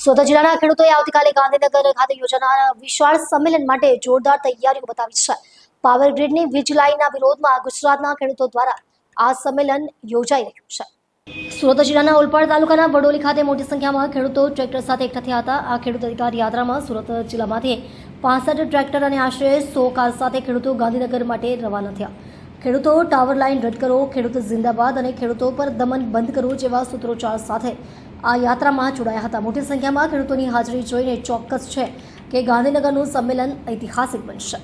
સુરત જિલ્લાના ખેડૂતોએ આવતીકાલે ગાંધીનગર ખાતે યોજાનાર વિશાળ સંમેલન માટે જોરદાર તૈયારીઓ બતાવી છે। પાવર ગ્રીડની વીજ લાઇનના વિરોધમાં ગુજરાતના ખેડૂતો દ્વારા આ સંમેલન યોજાઈ રહ્યું છે। સુરત જિલ્લાના ઓલપાડ તાલુકાના વડોલી ખાતે મોટી સંખ્યામાં ખેડૂતો ટ્રેક્ટર સાથે એકઠા થયા હતા। આ ખેડૂત અધિકાર યાત્રામાં સુરત જિલ્લામાંથી 65 ટ્રેક્ટર અને આશરે 100 કાર સાથે ખેડૂતો ગાંધીનગર માટે રવાના થયા। ખેડૂતો ટાવર લાઇન રદ કરો, ખેડૂત જિંદાબાદ અને ખેડૂતો પર દમન બંધ કરો જેવા સૂત્રોચ્ચાર સાથે આ યાત્રામાં જોડાયા હતા। મોટી સંખ્યામાં ખેડૂતોની હાજરી જોઈને ચોક્કસ છે કે ગાંધીનગરનું સંમેલન ઐતિહાસિક બનશે।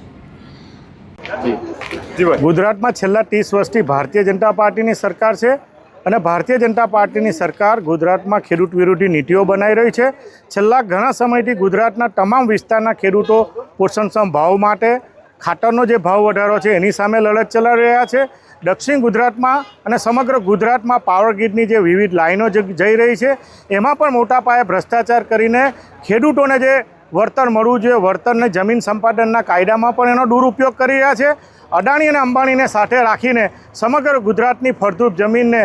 ગુજરાતમાં છેલ્લા 30 વર્ષથી ભારતીય જનતા પાર્ટીની સરકાર છે અને ભારતીય જનતા પાર્ટીની સરકાર ગુજરાતમાં ખેડૂત વિરોધી નીતિઓ બનાવી રહી છે। છેલ્લા ઘણા સમયથી ગુજરાતના તમામ વિસ્તારના ખેડૂતો પોષણક્ષમ ભાવ માટે ખાતરનો જે ભાવ વધારો છે એની સામે લડત ચલાવી રહ્યા છે। દક્ષિણ ગુજરાતમાં અને સમગ્ર ગુજરાતમાં પાવર ગ્રીડની જે વિવિધ લાઈનો જઈ રહી છે એમાં પણ મોટા પાયે ભ્રષ્ટાચાર કરીને ખેડૂતોને જે વળતર મળવું જોઈએ, વળતરને જમીન સંપાદનના કાયદામાં પણ એનો દુરુપયોગ કરી રહ્યા છે। અદાણી અને અંબાણીને સાથે રાખીને સમગ્ર ગુજરાતની ફળદ્રુપ જમીનને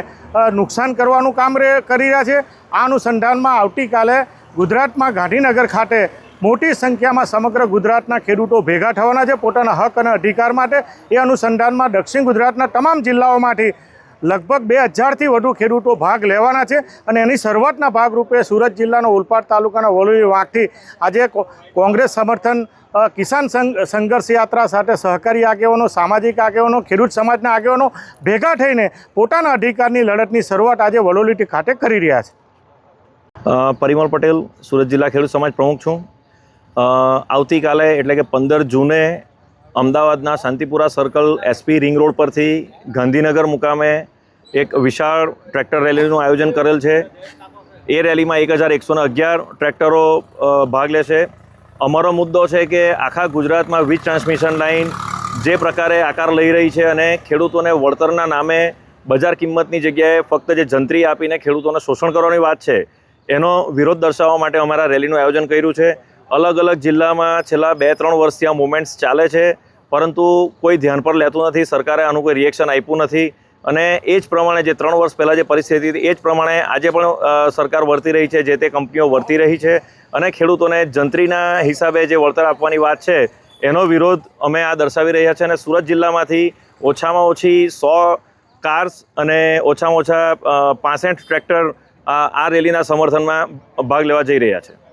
નુકસાન કરવાનું કામ કરી રહ્યા છે। આ અનુસંધાનમાં આવતીકાલે ગુજરાતમાં ગાંધીનગર ખાતે મોટી સંખ્યામાં સમગ્ર ગુજરાતના ખેડૂતો ભેગા થવાના છે પોતાના હક અને અધિકાર માટે। એ અનુસંધાનમાં દક્ષિણ ગુજરાતના તમામ જિલ્લાઓમાંથી લગભગ 2000થી વધુ ખેડૂતો ભાગ લેવાના છે અને એની શરૂઆતના ભાગરૂપે સુરત જિલ્લાના ઓલપાડ તાલુકાના વડોલી વાંકથી આજે કોંગ્રેસ સમર્થન કિસાન સંઘર્ષ યાત્રા સાથે સહકારી આગેવાનો, સામાજિક આગેવાનો, ખેડૂત સમાજના આગેવાનો ભેગા થઈને પોતાના અધિકારની લડતની શરૂઆત આજે વડોલી ખાતે કરી રહ્યા છે। પરિમલ પટેલ, સુરત જિલ્લા ખેડૂત સમાજ પ્રમુખ છું। આવતીકાલે એટલે કે 15 જૂને અમદાવાદના Shantipura circle SP ring road પરથી ગાંધીનગર મુકામે એક વિશાળ ટ્રેક્ટર રેલીનું આયોજન કરેલ છે। એ રેલીમાં 1111 ટ્રેક્ટરો ભાગ લેશે। અમારો મુદ્દો છે કે આખા ગુજરાતમાં વીજ ટ્રાન્સમિશન લાઇન જે પ્રકારે આકાર લઈ રહી છે અને ખેડૂતોને વળતરના નામે બજાર કિંમતની જગ્યાએ ફક્ત જે જંત્રી આપીને ખેડૂતોને શોષણ કરવાની વાત છે એનો વિરોધ દર્શાવવા માટે અમારા રેલીનું આયોજન કર્યું છે। અલગ અલગ જિલ્લામાં છેલ્લા 2-3 વર્ષથી આ મુવમેન્ટ્સ ચાલે છે પરંતુ કોઈ ધ્યાન પર લેતું નથી, સરકારે આનું કોઈ રિએક્શન આપ્યું નથી અને એ જ પ્રમાણે જે 3 વર્ષ પહેલાં જે પરિસ્થિતિ હતી એ જ પ્રમાણે આજે પણ સરકાર વર્તી રહી છે, જે તે કંપનીઓ વર્તી રહી છે અને ખેડૂતોને જંત્રીના હિસાબે જે વળતર આપવાની વાત છે એનો વિરોધ અમે આ દર્શાવી રહ્યા છીએ। અને સુરત જિલ્લામાંથી ઓછામાં ઓછી 100 કાર્સ અને ઓછામાં ઓછા 65 ટ્રેક્ટર આ રેલીના સમર્થનમાં ભાગ લેવા જઈ રહ્યા છે।